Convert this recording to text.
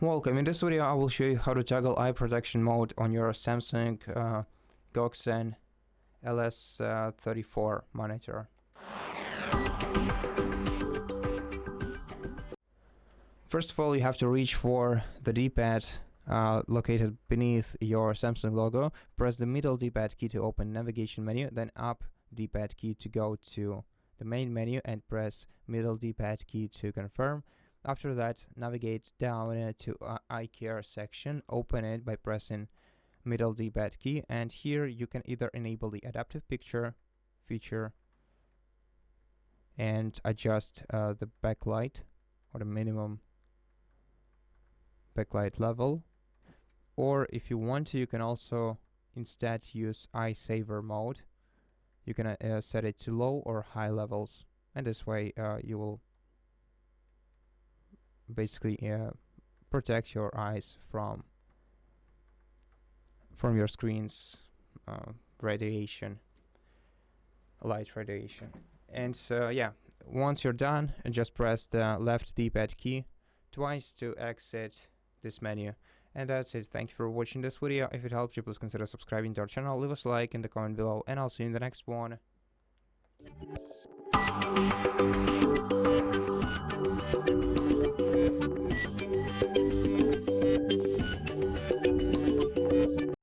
Welcome. In this video I will show you how to toggle eye protection mode on your Samsung GAUXEN LS34 monitor. First of all, you have to reach for the D-pad located beneath your Samsung logo. Press the middle D-pad key to open navigation menu, then up D-pad key to go to the main menu, and press middle D-pad key to confirm. After that, navigate down to eye care section, open it by pressing middle D-pad key, and here you can either enable the adaptive picture feature and adjust the backlight or the minimum backlight level, or if you want to, you can also instead use eye saver mode. You can set it to low or high levels, and this way you will basically protect your eyes from your screen's radiation, light radiation. And so yeah, once you're done, just press the left D-pad key twice to exit this menu. And that's it. Thank you for watching this video. If it helped you, please consider subscribing to our channel, leave us a like in the comment below, and I'll see you in the next one.